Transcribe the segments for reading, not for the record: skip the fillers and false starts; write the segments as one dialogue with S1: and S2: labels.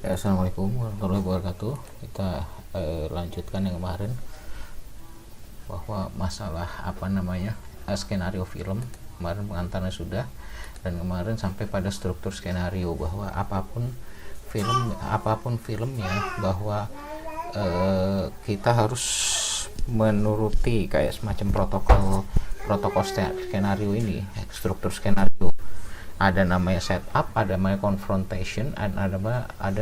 S1: Assalamualaikum warahmatullahi wabarakatuh. Kita lanjutkan yang kemarin, bahwa masalah skenario film. Kemarin pengantarnya sudah, dan kemarin sampai pada struktur skenario, bahwa apapun filmnya, bahwa kita harus menuruti kayak semacam protokol skenario ini, struktur skenario. Ada namanya setup, ada namanya confrontation, ada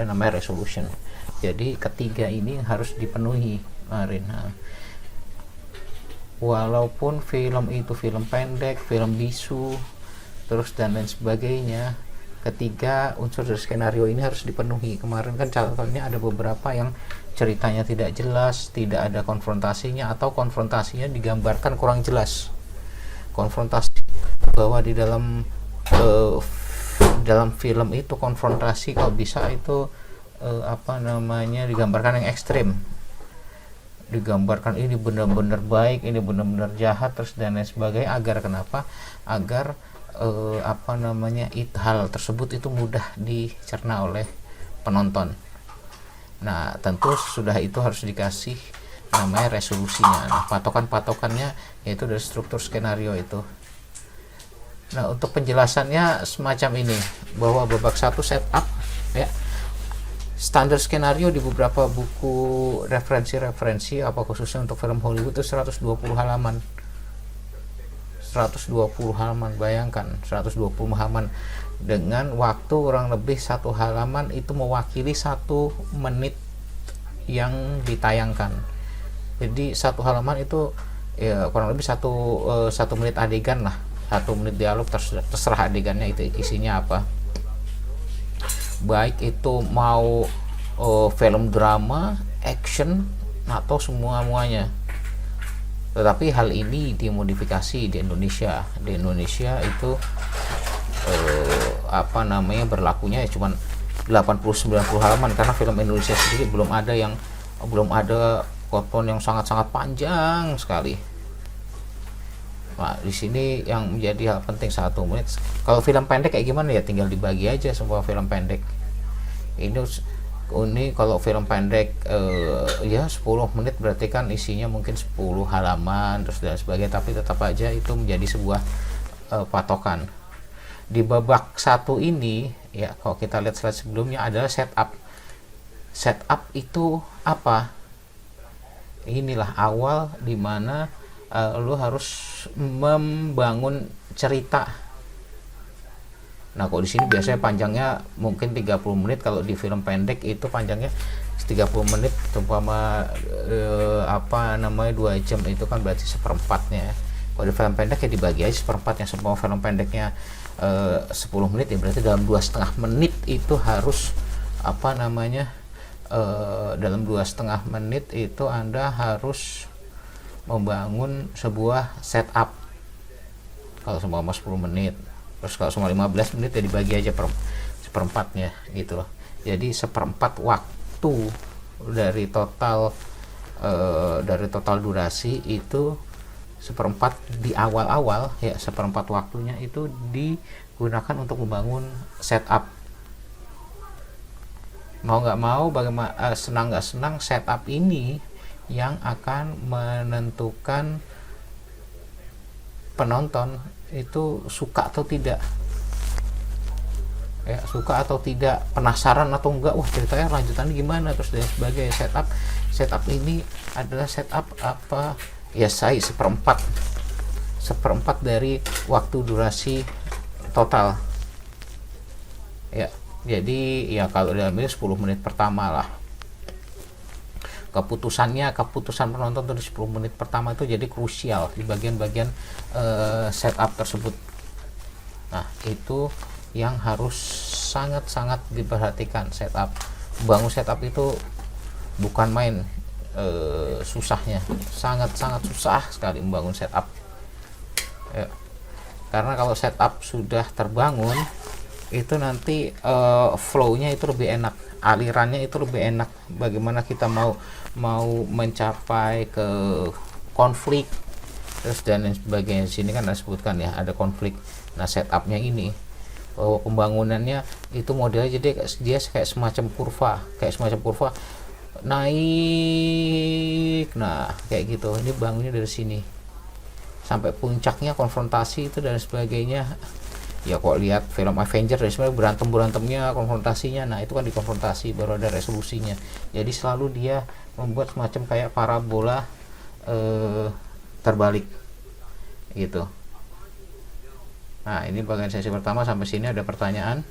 S1: namanya resolution. Jadi ketiga ini harus dipenuhi kemarin. Walaupun film itu film pendek, film bisu, terus dan lain sebagainya, ketiga unsur dari skenario ini harus dipenuhi. Kemarin kan catatannya ada beberapa yang ceritanya tidak jelas, tidak ada konfrontasinya, atau konfrontasinya digambarkan kurang jelas. Konfrontasi bahwa di dalam film itu konfrontasi kalau bisa itu digambarkan yang ekstrim, digambarkan ini benar-benar baik, ini benar-benar jahat, terus dan lain sebagainya. Agar kenapa? Agar hal tersebut itu mudah dicerna oleh penonton. Nah, tentu sudah itu harus dikasih namanya resolusinya. Nah, patokannya yaitu dari struktur skenario itu. Nah, untuk penjelasannya semacam ini, bahwa babak satu setup, ya, standar skenario di beberapa buku referensi khususnya untuk film Hollywood itu 120 halaman. 120 halaman, bayangkan 120 halaman dengan waktu kurang lebih satu halaman itu mewakili 1 menit yang ditayangkan. Jadi satu halaman itu ya kurang lebih satu menit adegan lah, 1 menit dialog, terserah adegannya itu isinya apa. Baik itu mau film drama, action, atau semuanya. Tetapi hal ini dimodifikasi di Indonesia. Di Indonesia itu berlakunya ya cuman 80-90 halaman, karena film Indonesia sendiri belum ada koton yang sangat-sangat panjang sekali. Nah, di sini yang menjadi hal penting 1 menit. Kalau film pendek kayak gimana ya, tinggal dibagi aja semua film pendek. Ini kalau film pendek ya 10 menit berarti kan isinya mungkin 10 halaman terus dan sebagainya, tapi tetap aja itu menjadi sebuah patokan. Di babak 1 ini ya, kalau kita lihat slide sebelumnya adalah setup. Setup itu apa? Inilah awal dimana lu harus membangun cerita. Nah, kalau di sini biasanya panjangnya mungkin 30 menit, kalau di film pendek itu panjangnya 30 menit, umpama 2 jam itu kan berarti seperempatnya. Kalau di film pendek ya dibagi aja seperempatnya. Semua film pendeknya 10 menit ya berarti dalam 2,5 menit itu harus dalam 2,5 menit itu Anda harus membangun sebuah setup. Kalau semua 10 menit, terus kalau semua 15 menit ya dibagi aja seperempatnya gitu loh. Jadi seperempat waktu dari total durasi itu, seperempat di awal ya, seperempat waktunya itu digunakan untuk membangun setup. Mau nggak mau, bagaimana senang nggak senang, setup ini yang akan menentukan penonton itu suka atau tidak, ya, suka atau tidak, penasaran atau enggak, wah ceritanya lanjutannya gimana, terus dan sebagainya. Setup ini adalah setup ya, saya seperempat dari waktu durasi total ya. Jadi ya kalau dalam ini 10 menit pertama lah, keputusan penonton dari 10 menit pertama itu jadi krusial di bagian-bagian setup tersebut. Nah, itu yang harus sangat-sangat diperhatikan. Bangun setup itu bukan main susahnya, sangat-sangat susah sekali membangun setup ya. Karena kalau setup sudah terbangun itu nanti flow-nya itu lebih enak, alirannya itu lebih enak. Bagaimana kita mau mencapai ke konflik terus dan lain sebagainya. Di sini kan disebutkan ya ada konflik. Nah, setupnya ini bahwa pembangunannya itu modelnya jadi dia kayak semacam kurva naik, nah kayak gitu. Ini bangunnya dari sini sampai puncaknya konfrontasi itu dan sebagainya. Ya kok lihat film Avenger dan sebenarnya berantemnya konfrontasinya, nah itu kan dikonfrontasi baru ada resolusinya. Jadi selalu dia membuat semacam kayak parabola terbalik gitu. Nah ini bagian sesi pertama, sampai sini ada pertanyaan?